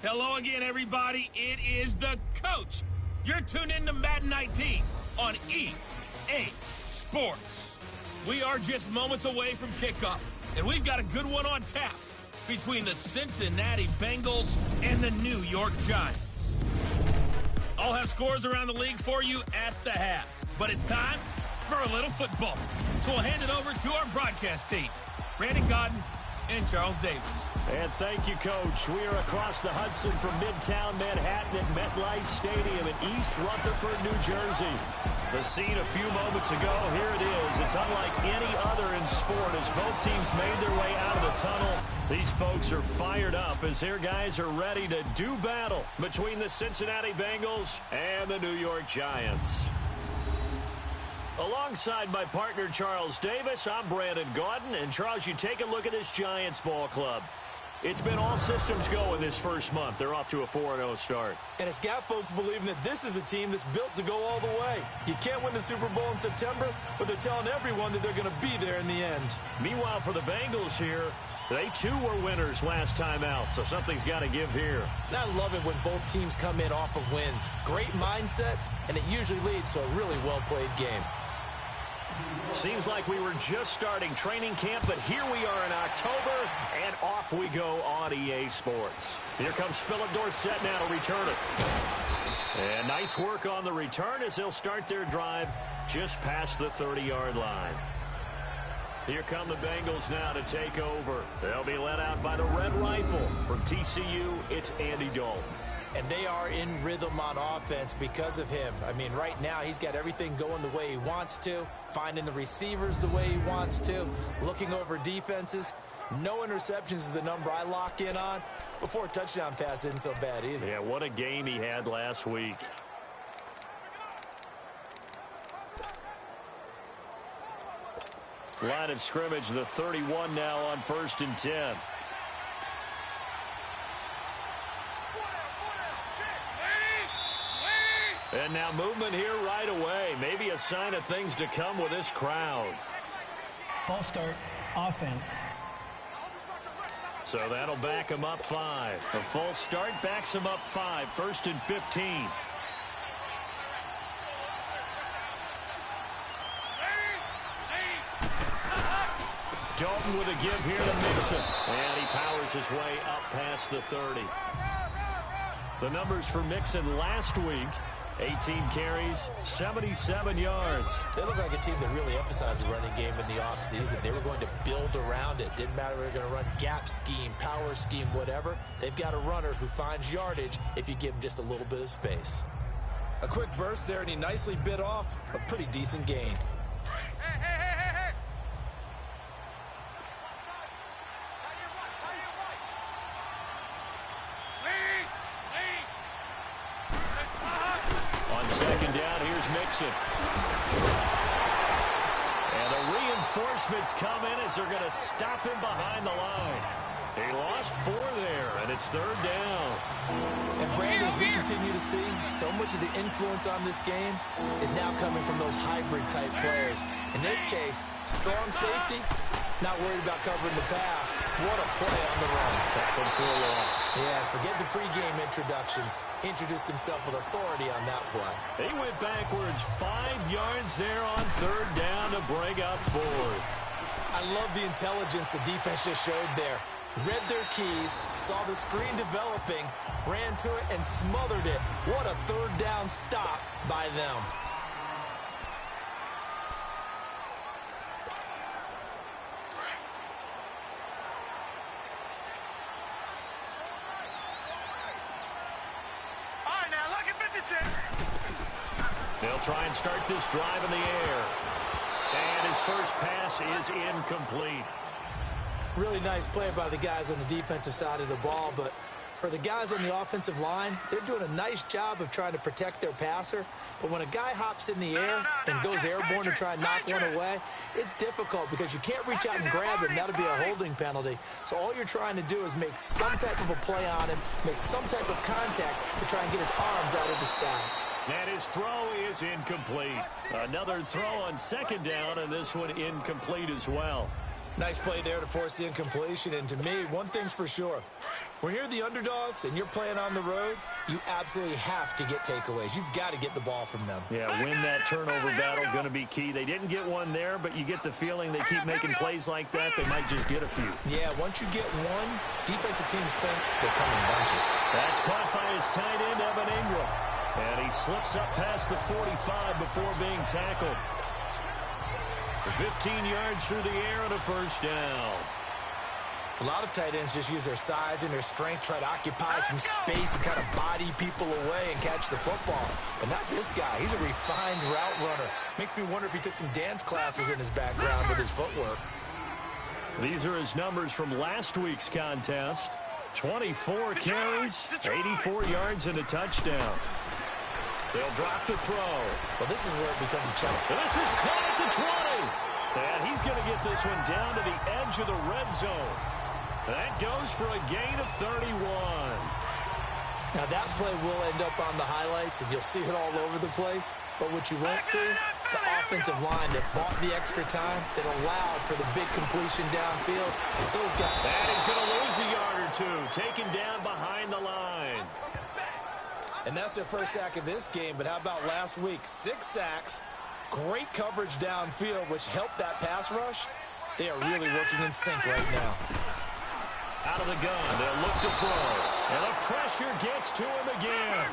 Hello again, everybody. It is the coach. You're tuned in to Madden 19 on EA Sports. We are just moments away from kickoff, and we've got a good one on tap between the Cincinnati Bengals and the New York Giants. I'll have scores around the league for you at the half, but it's time for a little football. So we'll hand it over to our broadcast team, Randy Cotton and Charles Davis. And thank you, Coach. We are across the Hudson from Midtown Manhattan at MetLife Stadium in East Rutherford, New Jersey. The scene a few moments ago, here it is. It's unlike any other in sport as both teams made their way out of the tunnel. These folks are fired up as their guys are ready to do battle between the Cincinnati Bengals and the New York Giants. Alongside my partner, Charles Davis, I'm Brandon Gaudin. And, Charles, you take a look at this Giants ball club. It's been all systems go in this first month. They're off to a 4-0 start. And it's got folks believing that this is a team that's built to go all the way. You can't win the Super Bowl in September, but they're telling everyone that they're going to be there in the end. Meanwhile, for the Bengals here, they too were winners last time out, so something's got to give here. And I love it when both teams come in off of wins. Great mindsets, and it usually leads to a really well-played game. Seems like we were just starting training camp, but here we are in October, and off we go on EA Sports. Here comes Philip Dorsett now to return it. And nice work on the return as they'll start their drive just past the 30-yard line. Here come the Bengals now to take over. They'll be led out by the Red Rifle. From TCU, it's Andy Dalton. And they are in rhythm on offense because of him. I mean, right now, he's got everything going the way he wants to, finding the receivers the way he wants to, looking over defenses. No interceptions is the number I lock in on. Before a touchdown pass isn't so bad either. Yeah, what a game he had last week. Line of scrimmage, the 31 now on 1st and 10. And now movement here right away. Maybe a sign of things to come with this crowd. False start, offense. So that'll back him up 5. A false start backs him up 5. 1st and 15. Dalton with a give here to Mixon. And he powers his way up past the 30. The numbers for Mixon last week: 18 carries, 77 yards. They look like a team that really emphasized the running game in the offseason. They were going to build around it. Didn't matter if they were going to run gap scheme, power scheme, whatever. They've got a runner who finds yardage if you give him just a little bit of space. A quick burst there, and he nicely bit off a pretty decent gain. Mixon. And the reinforcements come in as they're going to stop him behind the line. He lost 4 there, and it's 3rd down. And Brandon, as we continue to see, so much of the influence on this game is now coming from those hybrid-type players. In this case, strong safety, not worried about covering the pass. What a play on the run. Tackled for a loss. Yeah, forget the pregame introductions. Introduced himself with authority on that play. He went backwards 5 yards there on 3rd down to bring up 4th. I love the intelligence the defense just showed there. Read their keys, saw the screen developing, ran to it, and smothered it. What a 3rd down stop by them. They'll try and start this drive in the air. And his first pass is incomplete. Really nice play by the guys on the defensive side of the ball, but for the guys on the offensive line, they're doing a nice job of trying to protect their passer. But when a guy hops in the air and goes airborne to try and knock one away, it's difficult because you can't reach out and grab him. That'll be a holding penalty. So all you're trying to do is make some type of a play on him, make some type of contact to try and get his arms out of the sky. And his throw is incomplete. Another throw on 2nd down, and this one incomplete as well. Nice play there to force the incompletion. And to me, one thing's for sure. When you're the underdogs and you're playing on the road, you absolutely have to get takeaways. You've got to get the ball from them. Yeah, win that turnover battle, going to be key. They didn't get one there, but you get the feeling they keep making plays like that, they might just get a few. Yeah, once you get one, defensive teams think they come in bunches. That's caught by his tight end, Evan Ingram. And he slips up past the 45 before being tackled. 15 yards through the air and a first down. A lot of tight ends just use their size and their strength, try to occupy some space and kind of body people away and catch the football. But not this guy. He's a refined route runner. Makes me wonder if he took some dance classes in his background with his footwork. These are his numbers from last week's contest. 24 carries, 84 yards, and a touchdown. They'll drop the throw. Well, this is where it becomes a challenge. And this is caught at the 20. And he's going to get this one down to the edge of the red zone. That goes for a gain of 31. Now, that play will end up on the highlights, and you'll see it all over the place. But what you won't see, the offensive line that bought the extra time, that allowed for the big completion downfield. Those guys. And he's going to lose a yard or two, taken down behind the line. And that's their first sack of this game. But how about last week? 6 sacks, great coverage downfield, which helped that pass rush. They are really working in sync right now. Out of the gun, they'll look to throw. And the pressure gets to him again.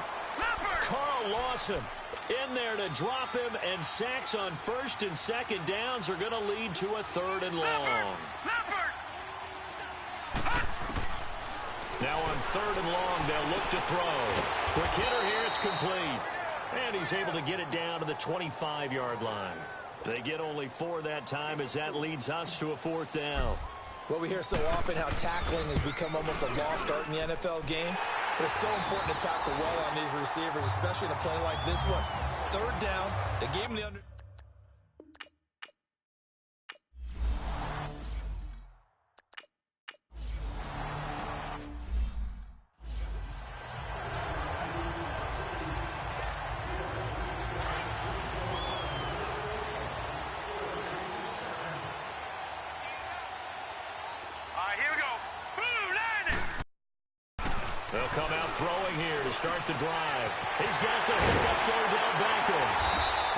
Carl Lawson in there to drop him, and sacks on first and second downs are going to lead to a 3rd and long. Now on 3rd and long, they'll look to throw. Quick hitter here, it's complete. And he's able to get it down to the 25-yard line. They get only 4 that time as that leads us to a 4th down. Well, we hear so often how tackling has become almost a lost art in the NFL game. But it's so important to tackle well on these receivers, especially in a play like this one. 3rd down, they gave him the under... They'll come out throwing here to start the drive. He's got the hookup to Odell Beckham.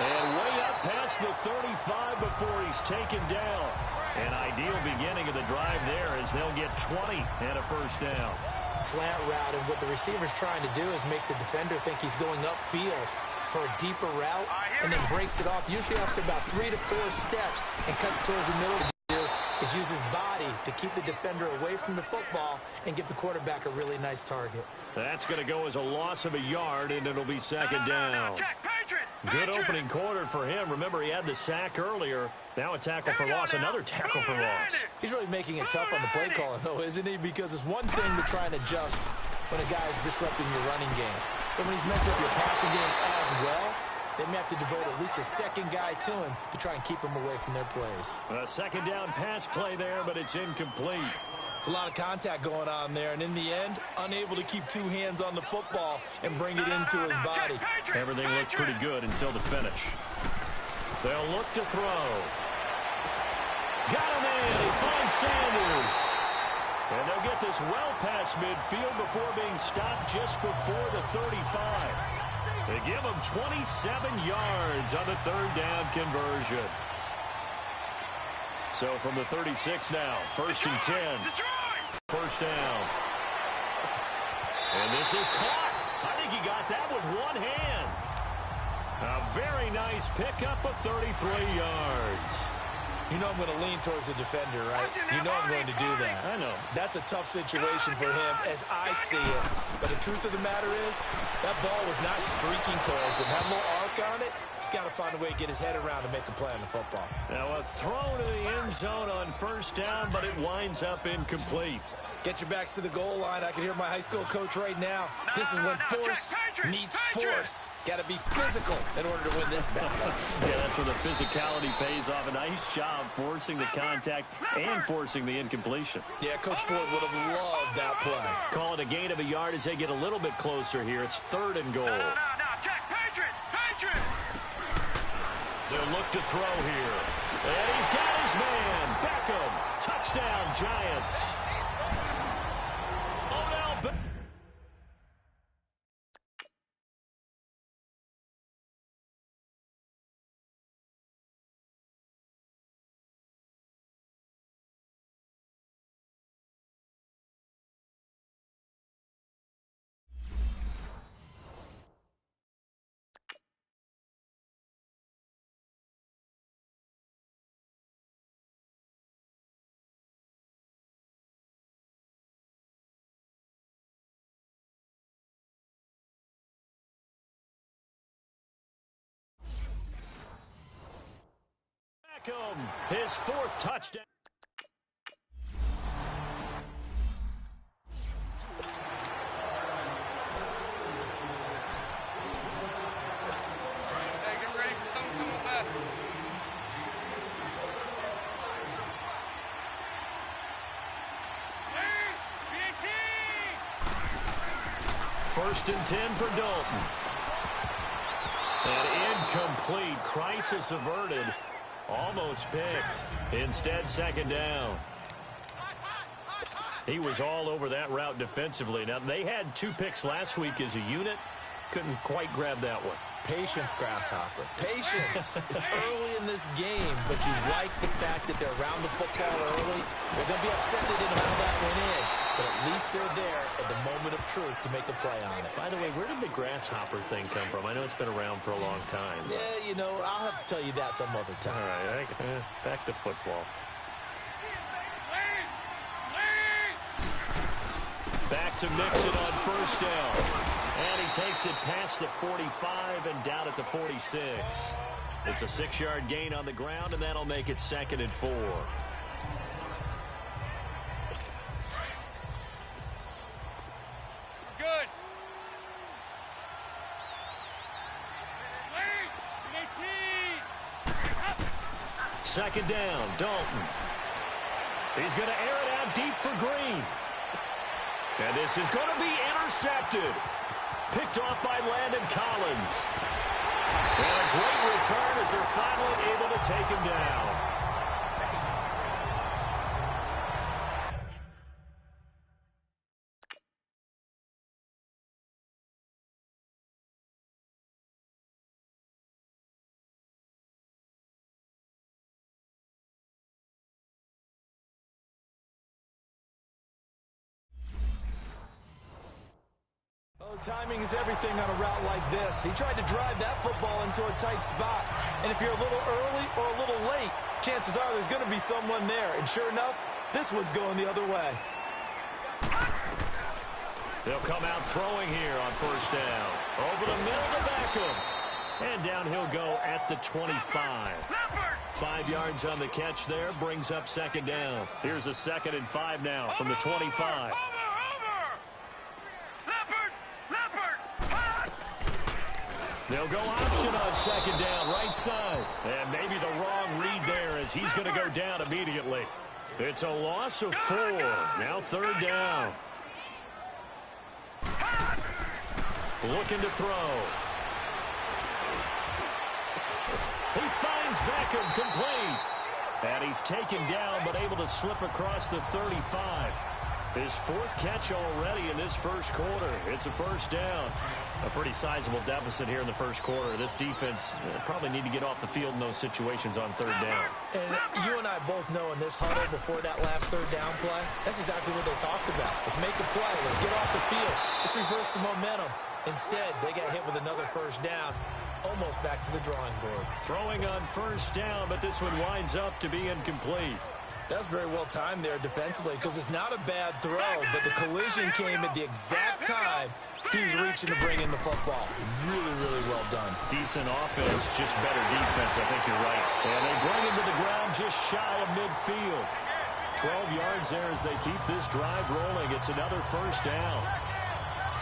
And way up past the 35 before he's taken down. An ideal beginning of the drive there as they'll get 20 and a first down. Slant route, and what the receiver's trying to do is make the defender think he's going upfield for a deeper route, and then breaks it off, usually after about 3 to 4 steps, and cuts towards the middle. Is use his body to keep the defender away from the football and give the quarterback a really nice target. That's going to go as a loss of a yard, and it'll be 2nd down. Good opening quarter for him. Remember, he had the sack earlier. Now a tackle for loss, another tackle for loss. He's really making it tough on the play calling, though, isn't he? Because it's one thing to try and adjust when a guy is disrupting your running game. But when he's messing up your passing game as well, they may have to devote at least a second guy to him to try and keep him away from their plays. A 2nd down pass play there, but it's incomplete. It's a lot of contact going on there, and in the end, unable to keep 2 hands on the football and bring it into his body. Everything looked pretty good until the finish. They'll look to throw. Got him in. He finds Sanders. And they'll get this well past midfield before being stopped just before the 35. They give him 27 yards on the 3rd down conversion. So from the 36 now, 1st and 10. First down. And this is caught. I think he got that with one hand. A very nice pickup of 33 yards. You know I'm going to lean towards the defender, right? You know I'm going to do that. I know. That's a tough situation for him as I see it. But the truth of the matter is, that ball was not streaking towards him. Had a little arc on it. He's got to find a way to get his head around and make a play on the football. Now a throw to the end zone on 1st down, but it winds up incomplete. Get your backs to the goal line. I can hear my high school coach right now. This is when force meets force. Got to be physical in order to win this battle. Yeah, that's where the physicality pays off. A nice job forcing the contact and forcing the incompletion. Yeah, Coach Ford would have loved that play. Call it a gain of a yard as they get a little bit closer here. It's 3rd and goal. They'll look to throw here. And he's got his man. Beckham. Touchdown, Giants. Beckham, his 4th touchdown. First and 10 for Dalton. An incomplete. Crisis averted. Almost picked. Instead, second down. He was all over that route defensively. Now, they had 2 picks last week as a unit. Couldn't quite grab that one. Patience, Grasshopper. Patience. It's early in this game, but you like the fact that they're around the football early. They're going to be upset they didn't have that one in, but at least they're there at the moment of truth to make a play on it. By the way, where did the Grasshopper thing come from? I know it's been around for a long time. Yeah, you know, I'll have to tell you that some other time. All right, back to football. Back to Mixon on first down. And he takes it past the 45 and down at the 46. It's a 6-yard gain on the ground, and that'll make it 2nd and 4. Good. Second down, Dalton. He's going to air it out deep for Green. And this is going to be intercepted. Picked off by Landon Collins. And a great return as they're finally able to take him down. Timing is everything on a route like this. He tried to drive that football into a tight spot. And if you're a little early or a little late, chances are there's going to be someone there. And sure enough, this one's going the other way. They'll come out throwing here on first down. Over the middle to Beckham. And down he'll go at the 25. 5 yards on the catch there, brings up second down. Here's a 2nd and 5 now from the 25. They'll go option on second down, right side. And maybe the wrong read there as he's going to go down immediately. It's a loss of 4. Now 3rd down. Looking to throw. He finds Beckham complete. And he's taken down but able to slip across the 35. His 4th catch already in this first quarter. It's a first down. A pretty sizable deficit here in the first quarter. This defense probably need to get off the field in those situations on 3rd down. And you and I both know in this huddle before that last 3rd down play, that's exactly what they talked about. Let's make a play. Let's get off the field. Let's reverse the momentum. Instead, they got hit with another first down. Almost back to the drawing board. Throwing on first down, but this one winds up to be incomplete. That's very well timed there defensively because it's not a bad throw, but the collision came at the exact time he was reaching to bring in the football. Really, really well done. Decent offense, just better defense. I think you're right. And they bring him to the ground just shy of midfield. 12 yards there as they keep this drive rolling. It's another first down.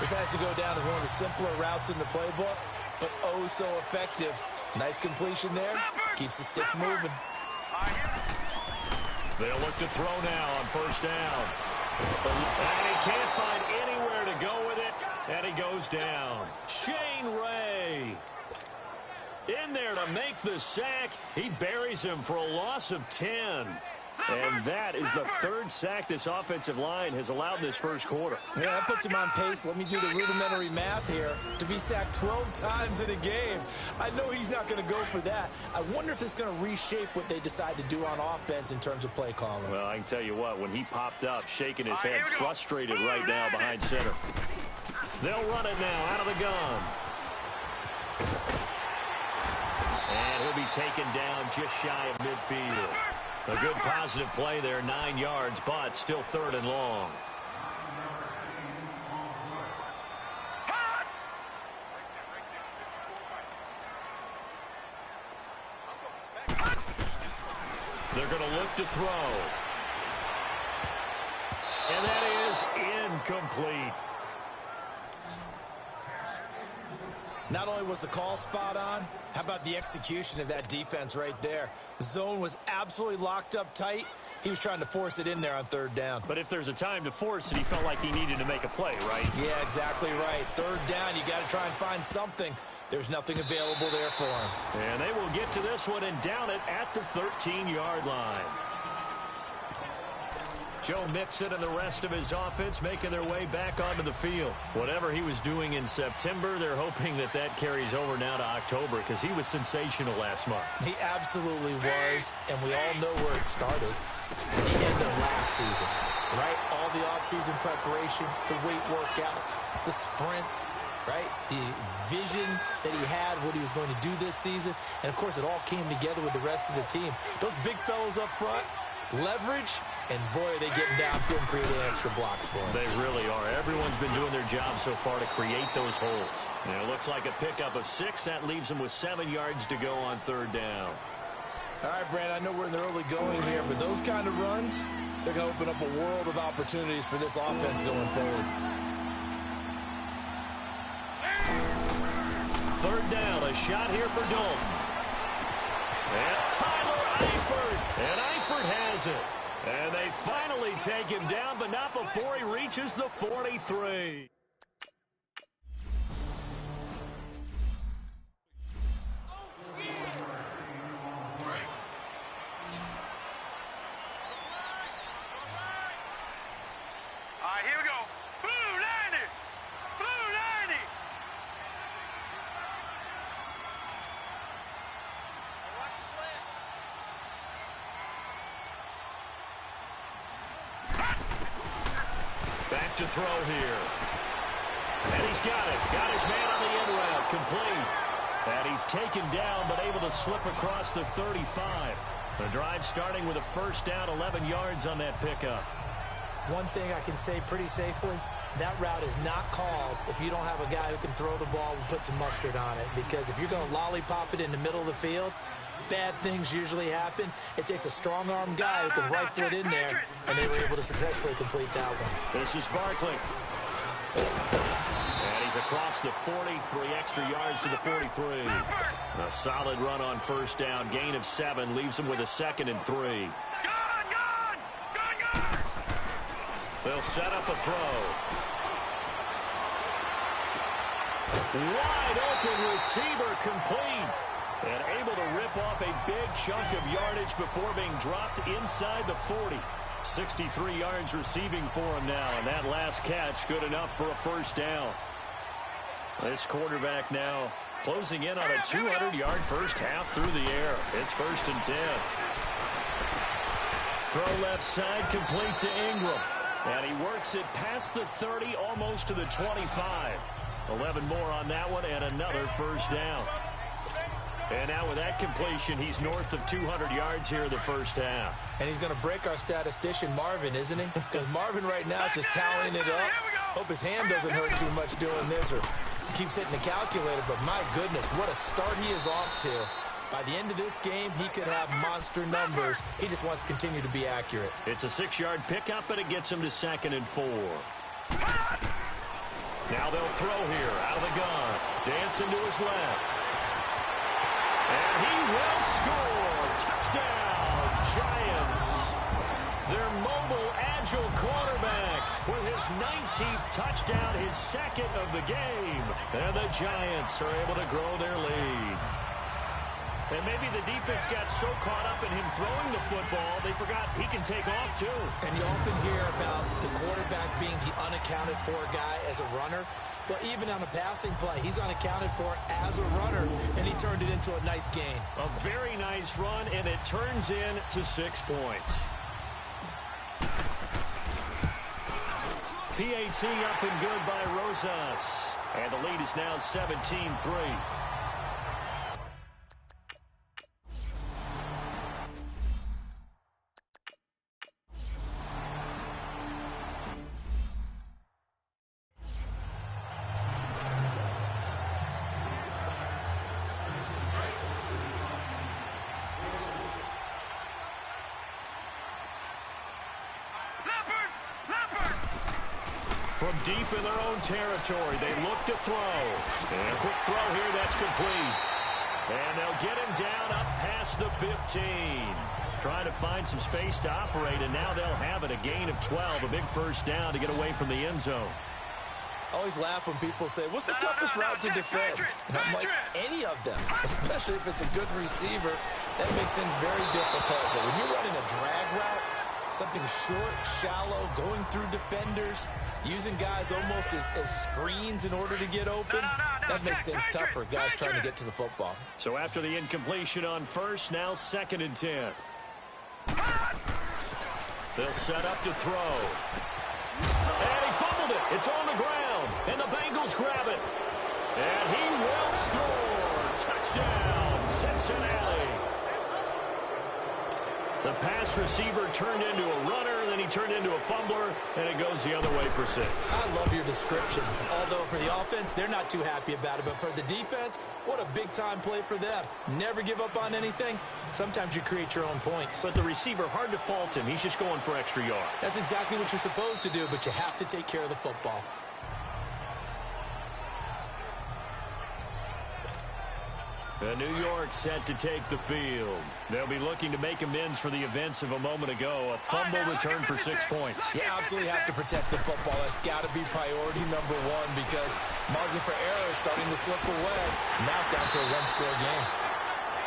This has to go down as one of the simpler routes in the playbook, but oh so effective. Nice completion there. Keeps the sticks moving. They'll look to throw now on first down. And he can't find anywhere to go with it. And he goes down. Shane Ray in there to make the sack. He buries him for a loss of 10. And that is the 3rd sack this offensive line has allowed in this first quarter. Yeah, that puts him on pace. Let me do the rudimentary math here. To be sacked 12 times in a game. I know he's not going to go for that. I wonder if it's going to reshape what they decide to do on offense in terms of play calling. Well, I can tell you what, when he popped up, shaking his head, frustrated right now behind center. They'll run it now out of the gun. And he'll be taken down just shy of midfield. A good positive play there, 9 yards, but still 3rd and long. They're going to look to throw. And that is incomplete. Not only was the call spot on, how about the execution of that defense right there? The zone was absolutely locked up tight. He was trying to force it in there on third down. But if there's a time to force it, he felt like he needed to make a play, right? Yeah, exactly right. Third down, you got to try and find something. There's nothing available there for him. And they will get to this one and down it at the 13-yard line. Joe Mixon and the rest of his offense making their way back onto the field. Whatever he was doing in September, they're hoping that that carries over now to October because he was sensational last month. He absolutely was, and we all know where it started. The end of last season, right? All the offseason preparation, the weight workouts, the sprints, right? The vision that he had, what he was going to do this season. And, of course, it all came together with the rest of the team. Those big fellas up front, leverage, and, boy, are they getting downfield and creating extra blocks for him. They really are. Everyone's been doing their job so far to create those holes. And it looks like a pickup of 6. That leaves them with 7 yards to go on third down. All right, Brand, I know we're in the early going here, but those kind of runs, they're going to open up a world of opportunities for this offense going forward. Third down, a shot here for Dalton. And Tyler Eifert. And Eifert has it. And they finally take him down, but not before he reaches the 43. Here we go. Blue 90. Blue 90. Watch the slant. Back to throw here. And he's got it. Got his man on the end route. Complete. And he's taken down, but able to slip across the 35. The drive starting with a first down, 11 yards on that pickup. One thing I can say pretty safely, that route is not called if you don't have a guy who can throw the ball and put some mustard on it. Because if you're going to lollipop it in the middle of the field, bad things usually happen. It takes a strong-arm guy who can rifle it in there, and they were able to successfully complete that one. This is Barkley. And he's across the 40, 3 extra yards to the 43. A solid run on first down, gain of 7, leaves him with a 2nd and 3. They'll set up a throw. Wide open receiver complete. And able to rip off a big chunk of yardage before being dropped inside the 40. 63 yards receiving for him now. And that last catch good enough for a first down. This quarterback now closing in on a 200-yard first half through the air. It's 1st and 10. Throw left side complete to Ingram. And he works it past the 30, almost to the 25. 11 more on that one, and another first down. And now with that completion, he's north of 200 yards here in the first half. And he's going to break our statistician, Marvin, isn't he? Because Marvin right now is just tallying it up. Hope his hand doesn't hurt too much doing this or keeps hitting the calculator. But my goodness, what a start he is off to. By the end of this game, he could have monster numbers. He just wants to continue to be accurate. It's a 6-yard pickup, but it gets him to 2nd and 4. Now they'll throw here out of the gun. Dancing to his left. And he will score. Touchdown, Giants. Their mobile, agile quarterback with his 19th touchdown, his 2nd of the game. And the Giants are able to grow their lead. And maybe the defense got so caught up in him throwing the football, they forgot he can take off, too. And you often hear about the quarterback being the unaccounted-for guy as a runner. Well, even on a passing play, he's unaccounted for as a runner, and he turned it into a nice gain. A very nice run, and it turns into 6 points. PAT up and good by Rosas. And the lead is now 17-3. From deep in their own territory, they look to throw. And a quick throw here, that's complete. And they'll get him down up past the 15. Trying to find some space to operate, and now they'll have it. A gain of 12, a big first down to get away from the end zone. I always laugh when people say, what's the toughest route to defend? And I'm like, any of them, especially if it's a good receiver. That makes things very difficult. But when you're running a drag route, something short, shallow, going through defenders, using guys almost as screens in order to get open, that makes things tough for guys trying to get to the football. So after the incompletion on first, now 2nd and 10. They'll set up to throw. And he fumbled it. It's on the ground. And the Bengals grab it. And he will score. Touchdown, Cincinnati. The pass receiver turned into a runner, then he turned into a fumbler, and it goes the other way for 6. I love your description. Although for the offense, they're not too happy about it. But for the defense, what a big-time play for them. Never give up on anything. Sometimes you create your own points. But the receiver, hard to fault him. He's just going for extra yard. That's exactly what you're supposed to do, but you have to take care of the football. And New York set to take the field. They'll be looking to make amends for the events of a moment ago. A fumble return for 6 points. You absolutely have to protect the football. That's got to be priority number one because margin for error is starting to slip away. Now it's down to a one-score game.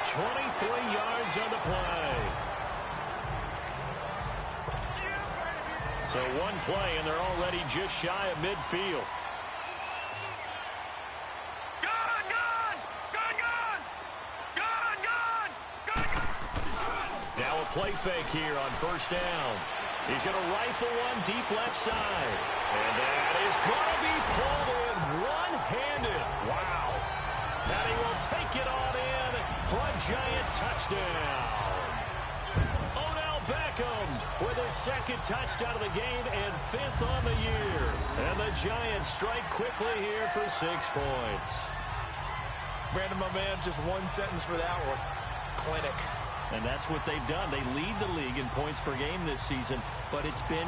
23 yards on the play. So one play, and they're already just shy of midfield. Now a play fake here on first down. He's going to rifle one deep left side. And that is going to be pulled in one-handed. Wow. And he will take it on in for a giant touchdown. Odell Beckham with his 2nd touchdown of the game and 5th on the year. And the Giants strike quickly here for 6 points. Brandon, my man, just one sentence for that one. Clinic. And that's what they've done. They lead the league in points per game this season, but it's been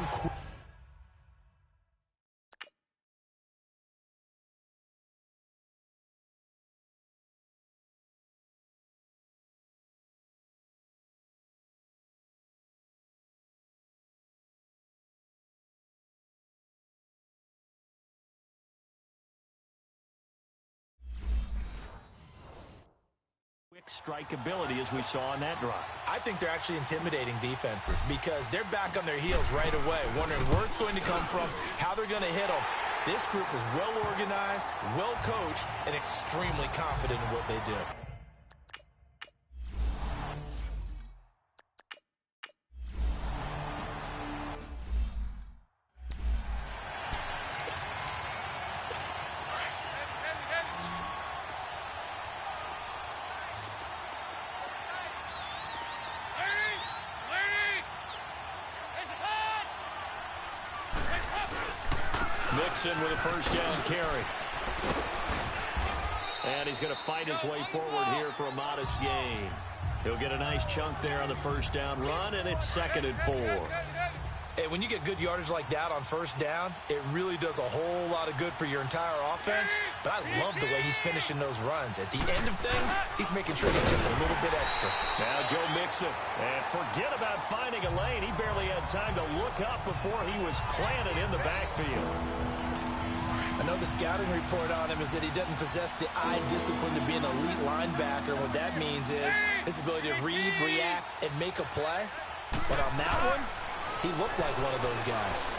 strike ability as we saw on that drive. I think they're actually intimidating defenses because they're back on their heels right away, wondering where it's going to come from, how they're going to hit them. This group is well organized, well coached, and extremely confident in what they do. Mixon with a first down carry. And he's going to fight his way forward here for a modest gain. He'll get a nice chunk there on the first down run, and it's 2nd and 4. Hey, when you get good yardage like that on first down, it really does a whole lot of good for your entire offense. But I love the way he's finishing those runs. At the end of things, he's making sure he's just a little bit extra. Now Joe Mixon. And forget about finding a lane. He barely had time to look up before he was planted in the backfield. I know the scouting report on him is that he doesn't possess the eye discipline to be an elite linebacker. What that means is his ability to read, react, and make a play. But on that one, he looked like one of those guys.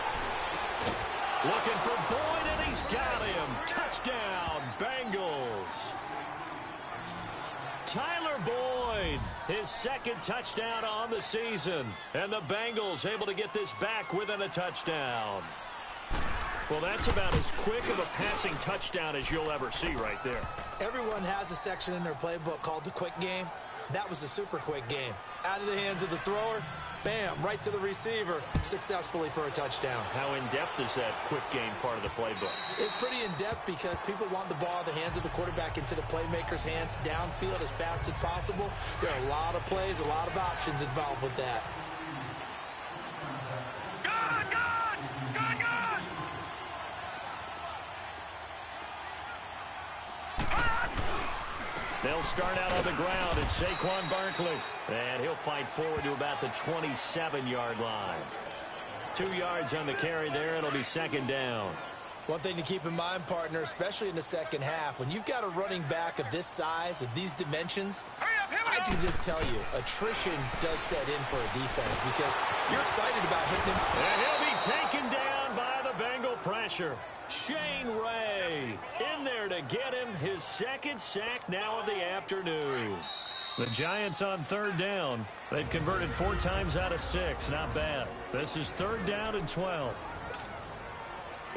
Looking for Boyd, and he's got him. Touchdown, Bengals. Tyler Boyd, his 2nd touchdown on the season. And the Bengals able to get this back within a touchdown. Well, that's about as quick of a passing touchdown as you'll ever see right there. Everyone has a section in their playbook called the quick game. That was a super quick game. Out of the hands of the thrower, bam, right to the receiver, successfully for a touchdown. How in-depth is that quick game part of the playbook? It's pretty in-depth because people want the ball in the hands of the quarterback into the playmaker's hands downfield as fast as possible. There are a lot of plays, a lot of options involved with that. They'll start out on the ground. It's Saquon Barkley. And he'll fight forward to about the 27-yard line. 2 yards on the carry there. It'll be second down. One thing to keep in mind, partner, especially in the second half, when you've got a running back of this size, of these dimensions, I can just tell you, attrition does set in for a defense because you're excited about hitting him. And he'll be taken down by the Bengal pressure. Shane Ray in there to get him his second sack now of the afternoon. The Giants on third down. They've converted 4 times out of 6. Not bad. This is third down and 12.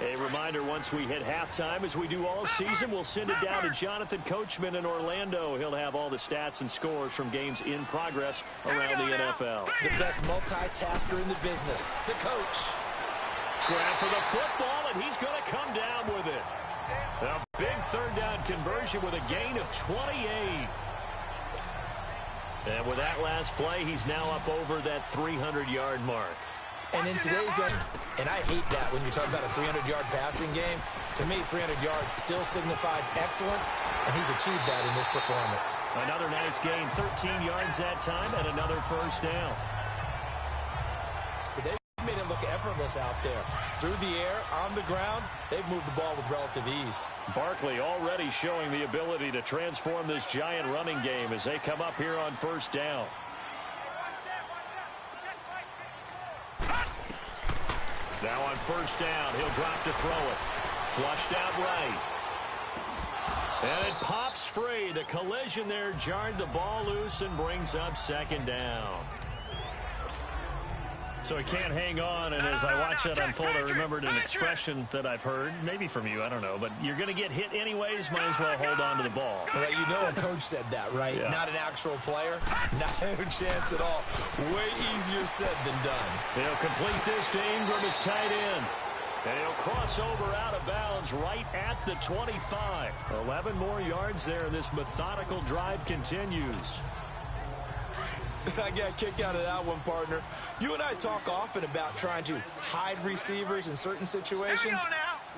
A reminder, once we hit halftime, as we do all season, we'll send it down to Jonathan Coachman in Orlando. He'll have all the stats and scores from games in progress around the NFL. The best multitasker in the business, the coach. Grab for the football, and he's going to come down with it. A big third down conversion with a gain of 28. And with that last play, he's now up over that 300-yard mark. And in today's and I hate that when you're talking about a 300-yard passing game. To me, 300 yards still signifies excellence, and he's achieved that in this performance. Another nice gain, 13 yards that time, and another first down. But they've made it look effortless out there. Through the air, on the ground, they've moved the ball with relative ease. Barkley already showing the ability to transform this Giant running game as they come up here on first down. Now on first down, he'll drop to throw it. Flushed out right. And it pops free. The collision there jarred the ball loose and brings up second down. So he can't hang on, and as I watch that unfold, I remembered an expression that I've heard, maybe from you, I don't know, but you're going to get hit anyways, might as well hold on to the ball. Well, you know a coach said that, right? Yeah. Not an actual player. No chance at all. Way easier said than done. He'll complete this to Ingram as tight end. And he'll cross over out of bounds right at the 25. 11 more yards there, and this methodical drive continues. I got a kick out of that one, partner. You and I talk often about trying to hide receivers in certain situations,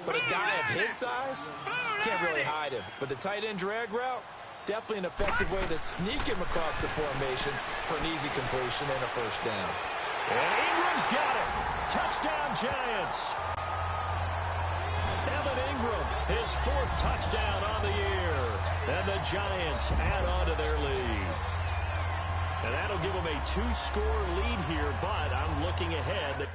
but a guy of his size can't really hide him. But the tight end drag route, definitely an effective way to sneak him across the formation for an easy completion and a first down. And Ingram's got it. Touchdown, Giants. Evan Ingram, his 4th touchdown on the year. And the Giants add on to their lead. And that'll give them a 2-score lead here, but I'm looking ahead.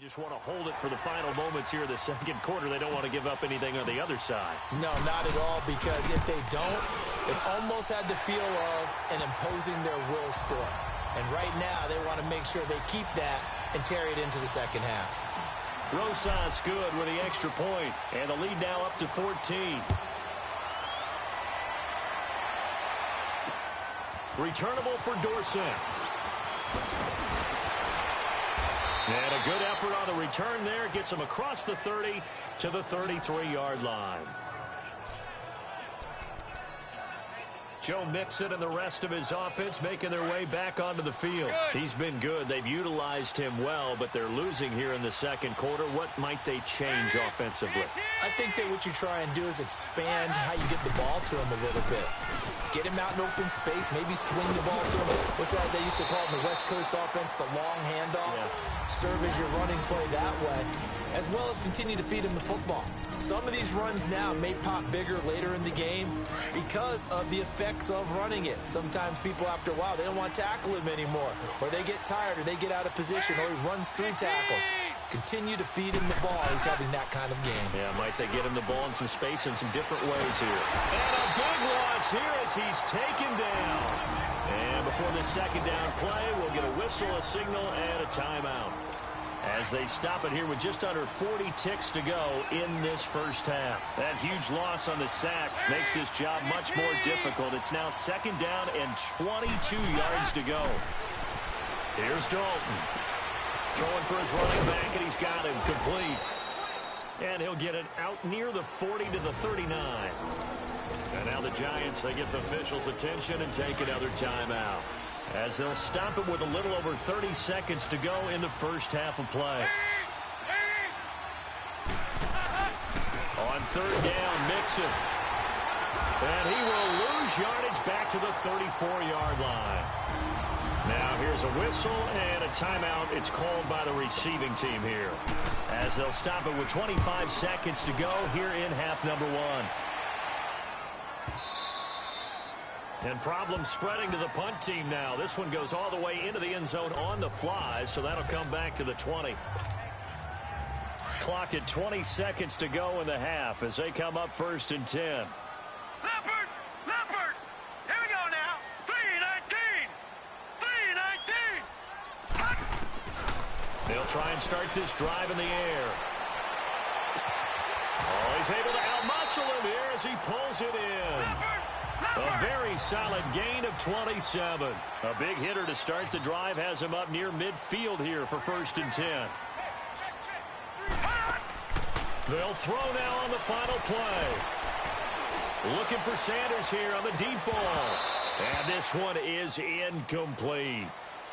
Just want to hold it for the final moments here of the second quarter. They don't want to give up anything on the other side. No, not at all, because if they don't, it almost had the feel of an imposing their will score. And right now, they want to make sure they keep that and carry it into the second half. Rosas good with the extra point, and the lead now up to 14. Returnable for Dorsett. And a good effort on the return there. Gets him across the 30 to the 33-yard line. Joe Mixon and the rest of his offense making their way back onto the field. He's been good. They've utilized him well, but they're losing here in the second quarter. What might they change offensively? I think that what you try and do is expand how you get the ball to him a little bit. Get him out in open space, maybe swing the ball to him. What's that they used to call it in the West Coast offense, the long handoff? Yeah. Serve as your running play that way, as well as continue to feed him the football. Some of these runs now may pop bigger later in the game because of the effects of running it. Sometimes people, after a while, they don't want to tackle him anymore, or they get tired, or they get out of position, or he runs through tackles. Continue to feed him the ball. He's having that kind of game. Yeah, might they get him the ball in some space in some different ways here. And a big loss here as he's taken down. And before the second down play, we'll get a whistle, a signal, and a timeout. as they stop it here with just under 40 ticks to go in this first half. That huge loss on the sack makes this job much more difficult. It's now 2nd down and 22 yards to go. Here's Dalton. Throwing for his running back, and he's got him complete. And he'll get it out near the 40 to the 39. And now the Giants, they get the officials' attention and take another timeout, as they'll stop it with a little over 30 seconds to go in the first half of play. On 3rd down, Mixon. And he will lose yardage back to the 34-yard line. Now here's a whistle and a timeout. It's called by the receiving team here, as they'll stop it with 25 seconds to go here in half number 1. And problems spreading to the punt team now. This one goes all the way into the end zone on the fly, so that'll come back to the 20. Clock at 20 seconds to go in the half as they come up 1st and 10. Leopard! Leopard! Here we go now. 3-19! 3-19! They'll try and start this drive in the air. Oh, he's able to outmuscle him here as he pulls it in. A very solid gain of 27. A big hitter to start the drive has him up near midfield here for 1st and 10. They'll throw now on the final play. Looking for Sanders here on the deep ball. And this one is incomplete.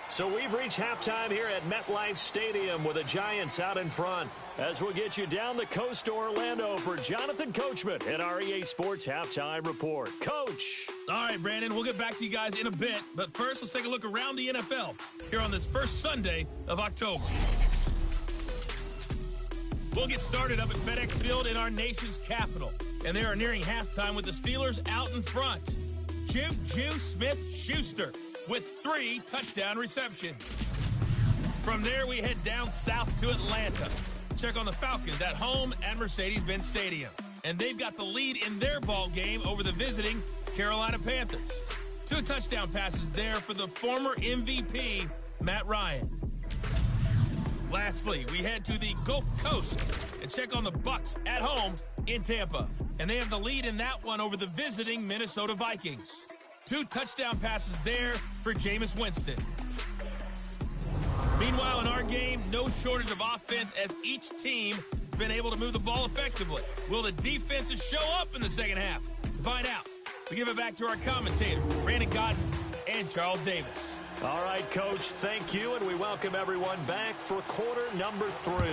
So we've reached halftime here at MetLife Stadium with the Giants out in front, as we'll get you down the coast to Orlando for Jonathan Coachman at our EA Sports Halftime Report. Coach. All right, Brandon, we'll get back to you guys in a bit. But first, let's take a look around the NFL here on this first Sunday of October. We'll get started up at FedEx Field in our nation's capital. And they are nearing halftime with the Steelers out in front. Juju Smith-Schuster with 3 touchdown receptions. From there, we head down south to Atlanta. Check on the Falcons at home at Mercedes-Benz Stadium. And they've got the lead in their ball game over the visiting Carolina Panthers. 2 touchdown passes there for the former MVP, Matt Ryan. Lastly, we head to the Gulf Coast and check on the Bucs at home in Tampa. And they have the lead in that one over the visiting Minnesota Vikings. 2 touchdown passes there for Jameis Winston. Meanwhile, in our game, no shortage of offense as each team has been able to move the ball effectively. Will the defenses show up in the second half? To find out, we give it back to our commentators, Brandon Godden and Charles Davis. All right, Coach, thank you, and we welcome everyone back for quarter number 3.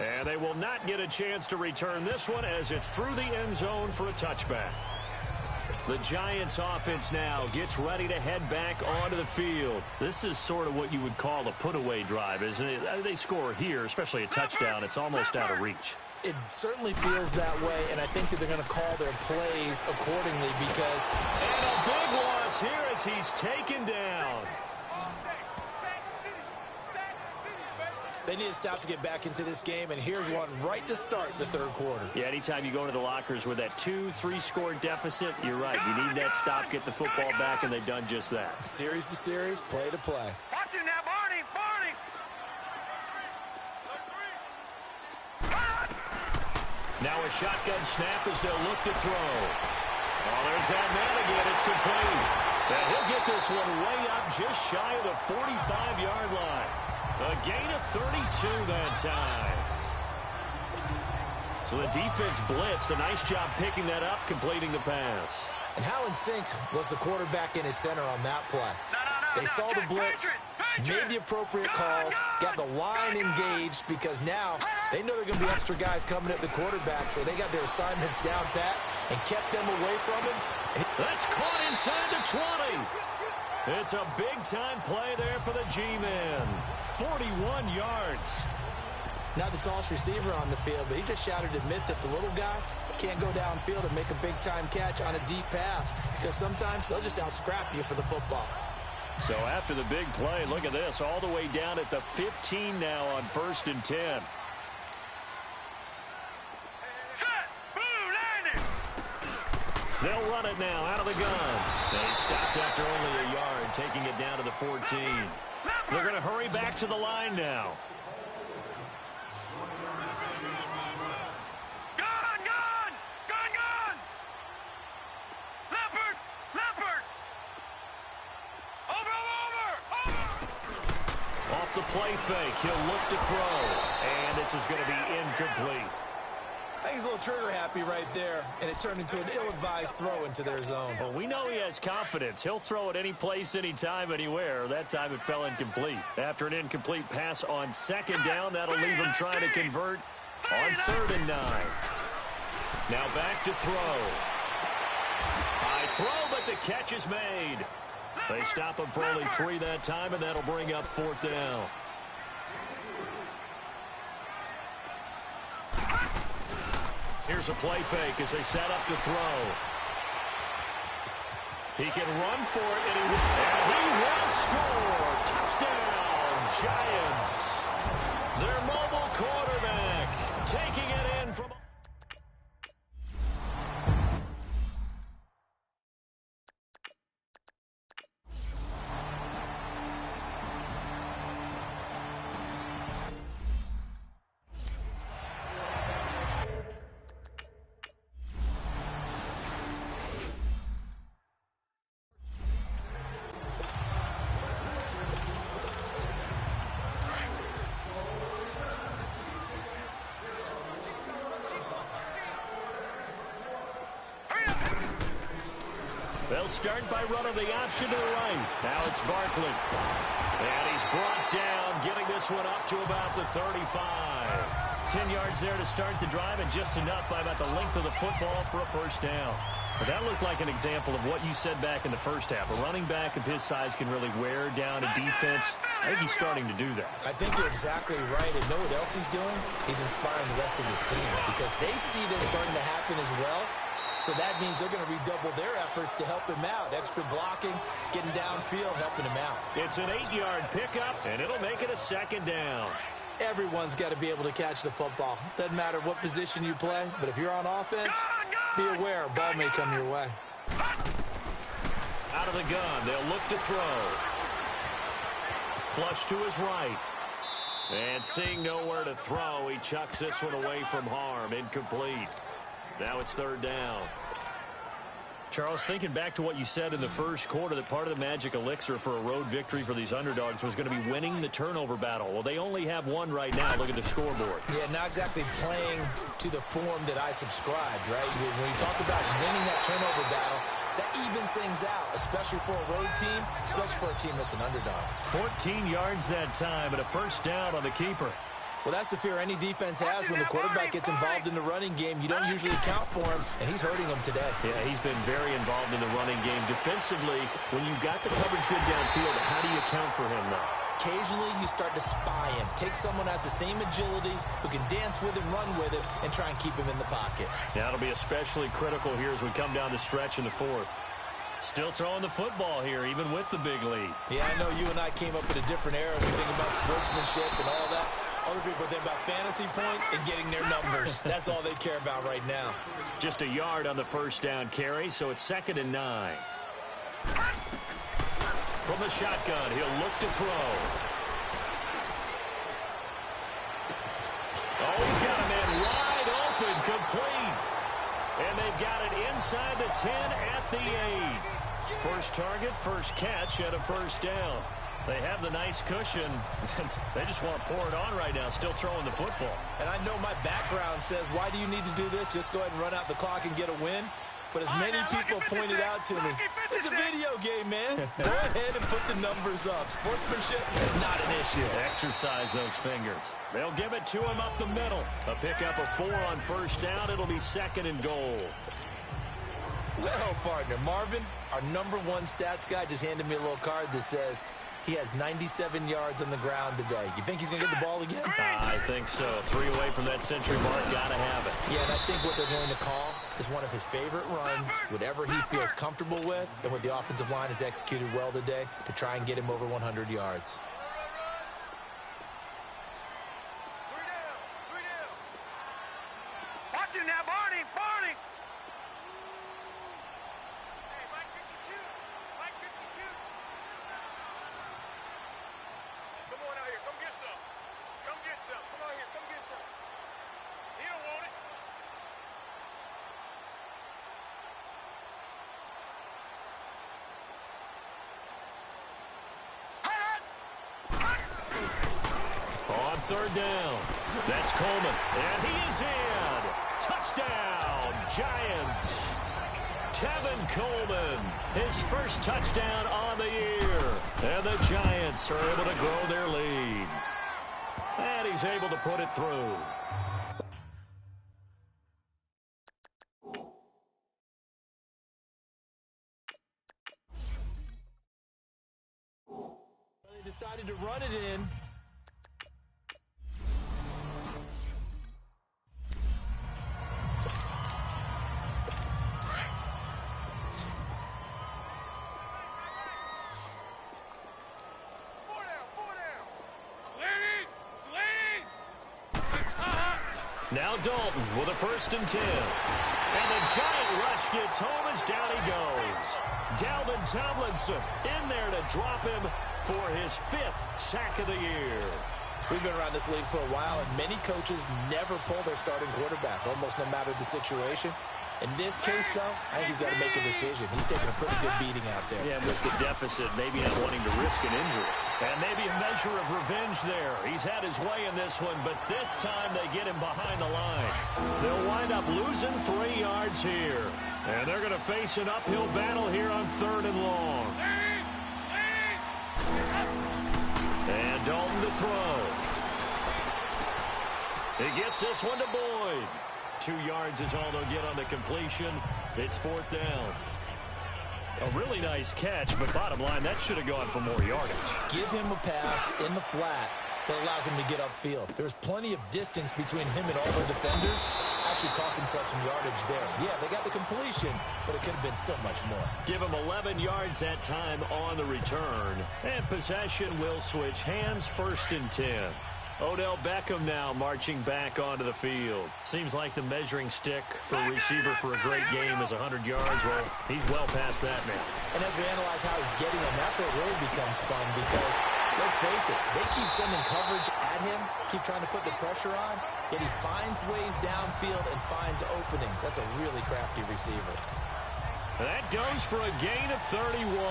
And they will not get a chance to return this one as it's through the end zone for a touchback. The Giants offense now gets ready to head back onto the field. This is sort of what you would call a put-away drive, isn't it? They score here, especially a touchdown. It's almost out of reach. It certainly feels that way, and I think that they're going to call their plays accordingly because... And a big loss here as he's taken down. They need to stop to get back into this game, and here's one right to start the third quarter. Yeah, anytime you go into the lockers with that 2-3 score deficit, you're right. You need that stop, get the football back, and they've done just that. Series to series, play to play. Watch it now, Barney! Barney! Now a shotgun snap as they'll look to throw. Oh, there's that man again. It's complete. And he'll get this one way up just shy of the 45-yard line. A gain of 32 that time. So the defense blitzed. A nice job picking that up, completing the pass. And how in sync was the quarterback in his center on that play? They saw the blitz, made the appropriate calls, got the line engaged because now they know there are going to be extra guys coming at the quarterback, so they got their assignments down pat and kept them away from him. That's caught inside the 20. It's a big-time play there for the G-Men. 41 yards. Not the tallest receiver on the field, but he just shouted to admit that the little guy can't go downfield and make a big-time catch on a deep pass because sometimes they'll just out-scrap you for the football. So after the big play, look at this, all the way down at the 15 now on 1st and 10. They'll run it now out of the gun. They stopped after only a yard. taking it down to the 14. They're going to hurry back to the line now. Off the play fake, he'll look to throw, and this is going to be incomplete. I think he's a little trigger happy right there, and it turned into an ill-advised throw into their zone. Well, we know he has confidence. He'll throw it any place, anytime, anywhere. That time it fell incomplete. After an incomplete pass on second down, that'll leave him trying to convert on 3rd and 9. Now back to throw. High throw, but the catch is made. They stop him for only 3 that time, and that'll bring up 4th down. Here's a play fake as they set up to throw. He can run for it, and he will score. Touchdown, Giants. Their mobile quarterback taking it in from... They'll start by running the option to the right. Now it's Barkley. And he's brought down, getting this one up to about the 35. 10 yards there to start the drive, and just enough by about the length of the football for a first down. But that looked like an example of what you said back in the first half. A running back of his size can really wear down a defense. I think he's starting to do that. I think you're exactly right. And know what else he's doing? He's inspiring the rest of his team because they see this starting to happen as well. So that means they're going to redouble their efforts to help him out. Extra blocking, getting downfield, helping him out. It's an 8-yard pickup, and it'll make it a 2nd down. Everyone's got to be able to catch the football. Doesn't matter what position you play, but if you're on offense, be aware a ball may come your way. Out of the gun, they'll look to throw. Flush to his right. And seeing nowhere to throw, he chucks this one away from harm. Incomplete. Now it's 3rd down. Charles, thinking back to what you said in the first quarter, that part of the magic elixir for a road victory for these underdogs was going to be winning the turnover battle. Well, they only have one right now. Look at the scoreboard. Yeah, not exactly playing to the form that I subscribed, right? When you talk about winning that turnover battle, that evens things out, especially for a road team, especially for a team that's an underdog. 14 yards that time and a first down on the keeper. Well, that's the fear any defense has when the quarterback gets involved in the running game. You don't usually account for him, and he's hurting them today. Yeah, he's been very involved in the running game. Defensively, when you got the coverage good downfield, how do you account for him now? Occasionally, you start to spy him. Take someone who has the same agility, who can dance with him, run with him, and try and keep him in the pocket. Now, it'll be especially critical here as we come down the stretch in the 4th. Still throwing the football here, even with the big lead. Yeah, I know you and I came up in a different era. We think about sportsmanship and all that. Other people think about fantasy points and getting their numbers. That's all they care about right now. Just a yard on the first down carry, so it's 2nd and 9. From the shotgun, he'll look to throw. Oh, he's got a man wide open, complete. And they've got it inside the 10 at the 8. First target, first catch, and a first down. They have the nice cushion. They just want to pour it on right now, still throwing the football. And I know my background says, why do you need to do this? Just go ahead and run out the clock and get a win. But as many people pointed out to me, it's a video game, man. Go ahead and put the numbers up. Sportsmanship, not an issue. Exercise those fingers. They'll give it to him up the middle. A pickup of 4 on first down. It'll be 2nd and goal. Well, partner, Marvin, our #1 stats guy, just handed me a little card that says he has 97 yards on the ground today. You think he's going to get the ball again? I think so. 3 away from that century mark. Got to have it. Yeah, and I think what they're going to call is one of his favorite runs, whatever he feels comfortable with, and what the offensive line has executed well today to try and get him over 100 yards. Watch him now, Barney! Barney! Hey, Mike 52! Mike 52! third down. That's Coleman, and he is in. Touchdown, Giants. Tevin Coleman, his first touchdown on the year. And the Giants are able to grow their lead. And he's able to put it through. They decided to run it in. Now Dalton with a 1st and 10. And the giant rush gets home as down he goes. Dalvin Tomlinson in there to drop him for his 5th sack of the year. We've been around this league for a while, and many coaches never pull their starting quarterback, almost no matter the situation. In this case, though, I think he's got to make a decision. He's taking a pretty good beating out there. Yeah, with the deficit, maybe not wanting to risk an injury. And maybe a measure of revenge there. He's had his way in this one, but this time they get him behind the line. They'll wind up losing 3 yards here. And they're going to face an uphill battle here on 3rd and long. And Dalton to throw. He gets this one to Boyd. 2 yards is all they'll get on the completion. It's 4th down. A really nice catch, but bottom line, that should have gone for more yardage. Give him a pass in the flat that allows him to get upfield. There's plenty of distance between him and all the defenders. Actually cost himself some yardage there. Yeah, they got the completion, but it could have been so much more. Give him 11 yards that time on the return. And possession will switch hands, 1st and 10. Odell Beckham now marching back onto the field. Seems like the measuring stick for a receiver for a great game is 100 yards. Well, he's well past that now. And as we analyze how he's getting them, that's where it really becomes fun because, let's face it, they keep sending coverage at him, keep trying to put the pressure on, yet he finds ways downfield and finds openings. That's a really crafty receiver. That goes for a gain of 31.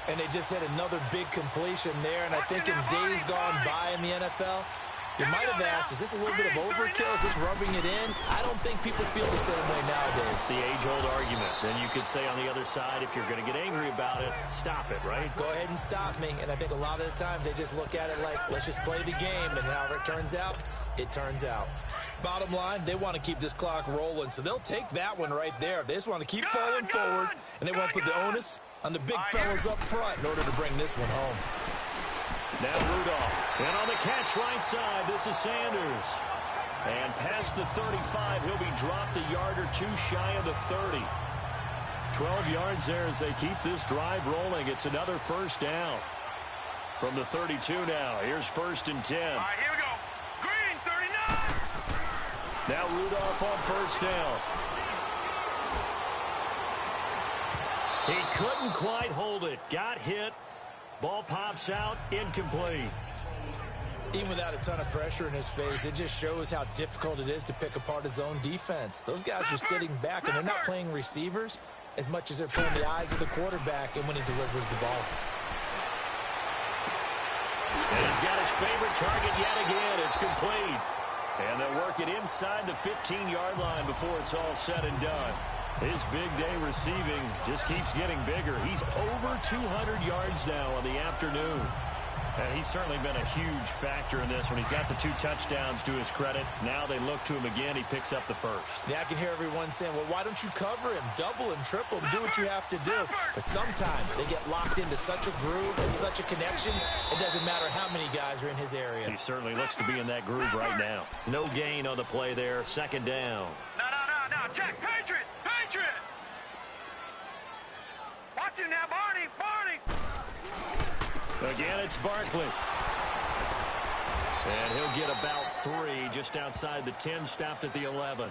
And they just hit another big completion there. And I think in days gone by in the NFL, you might have asked, is this a little bit of overkill? Is this rubbing it in? I don't think people feel the same way nowadays. It's the age-old argument. Then you could say on the other side, if you're going to get angry about it, stop it, right? Go ahead and stop me. And I think a lot of the times they just look at it like, let's just play the game. And however it turns out, it turns out. Bottom line, they want to keep this clock rolling. So they'll take that one right there. They just want to keep falling forward. And they want to put the onus on the big fellas up front in order to bring this one home. Now Rudolph. And on the catch right side, this is Sanders. And past the 35, he'll be dropped a yard or two shy of the 30. 12 yards there as they keep this drive rolling. It's another 1st down. From the 32 now, here's 1st and 10. All right, here we go. Green, 39. Now Rudolph on 1st down. He couldn't quite hold it. Got hit. Ball pops out. Incomplete. Even without a ton of pressure in his face, it just shows how difficult it is to pick apart his own defense. Those guys are sitting back, and they're not playing receivers as much as they're playing the eyes of the quarterback and when he delivers the ball. And he's got his favorite target yet again. It's complete. And they'll work it inside the 15-yard line before it's all said and done. His big day receiving just keeps getting bigger. He's over 200 yards now on the afternoon. And he's certainly been a huge factor in this one. He's got the 2 touchdowns to his credit. Now they look to him again. He picks up the 1st. Yeah, I can hear everyone saying, well, why don't you cover him? Double him, triple him, do what you have to do. But sometimes they get locked into such a groove and such a connection, it doesn't matter how many guys are in his area. He certainly looks to be in that groove right now. No gain on the play there. 2nd down. No. Jack, Patriot. Watch him now, Barney. Again, it's Barkley. And he'll get about 3 just outside the 10, stopped at the 11.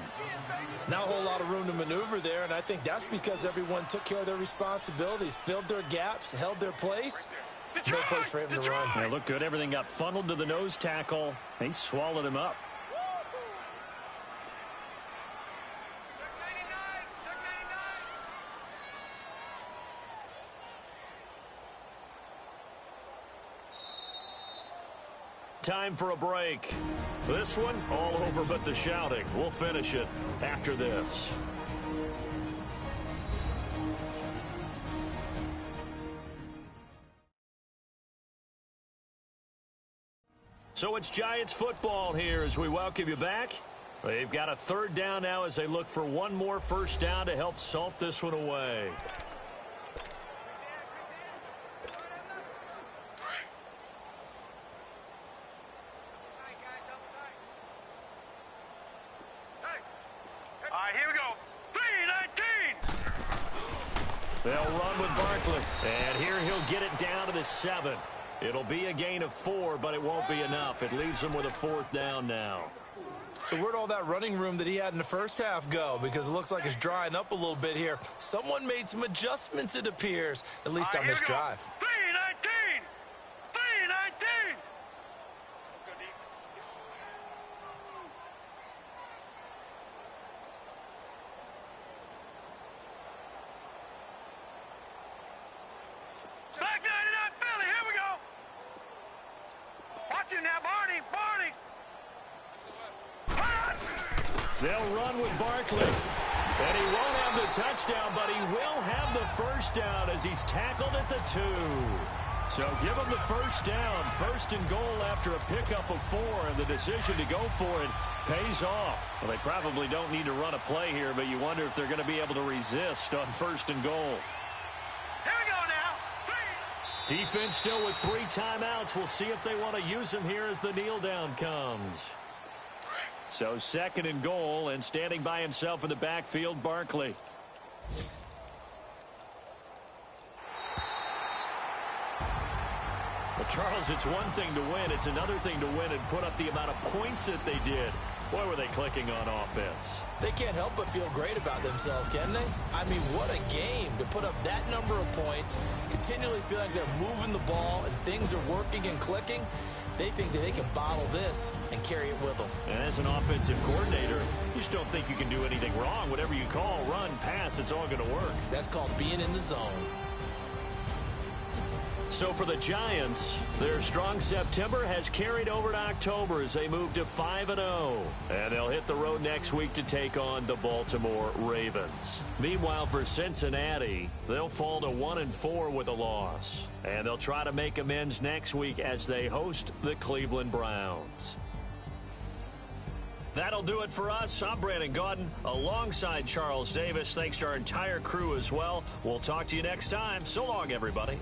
Not a whole lot of room to maneuver there, and I think that's because everyone took care of their responsibilities, filled their gaps, held their place. No place for him to run. Yeah, looked good. Everything got funneled to the nose tackle. He swallowed him up. Time for a break. This one, all over but the shouting. We'll finish it after this. So it's Giants football here as we welcome you back. They've got a third down now as they look for one more first down to help salt this one away. All right, here we go. 3-19. They'll run with Barkley. And here he'll get it down to the 7. It'll be a gain of 4, but it won't be enough. It leaves him with a fourth down now. So where'd all that running room that he had in the first half go? Because it looks like it's drying up a little bit here. Someone made some adjustments, it appears, at least on this drive. 3-19. 3-19. Let's go deep. Back 99 Philly. Here we go. Watch him now, Barney. Barney. They'll run with Barkley. And he won't have the touchdown, but he will have the first down as he's tackled at the 2. So give him the first down. First and goal after a pickup of 4, and the decision to go for it pays off. Well, they probably don't need to run a play here, but you wonder if they're going to be able to resist on first and goal. Here we go now. Defense still with 3 timeouts. We'll see if they want to use them here as the kneel down comes. So second and goal, and standing by himself in the backfield, Barkley. Well, Charles, it's one thing to win. It's another thing to win and put up the amount of points that they did. Boy, were they clicking on offense. They can't help but feel great about themselves, can they? I mean, what a game to put up that number of points, continually feel like they're moving the ball and things are working and clicking. They think that they can bottle this and carry it with them. And as an offensive coordinator, you just don't think you can do anything wrong. Whatever you call, run, pass, it's all going to work. That's called being in the zone. So for the Giants, their strong September has carried over to October as they move to 5-0. And they'll hit the road next week to take on the Baltimore Ravens. Meanwhile, for Cincinnati, they'll fall to 1-4 with a loss. And they'll try to make amends next week as they host the Cleveland Browns. That'll do it for us. I'm Brandon Gaudin alongside Charles Davis. Thanks to our entire crew as well. We'll talk to you next time. So long, everybody.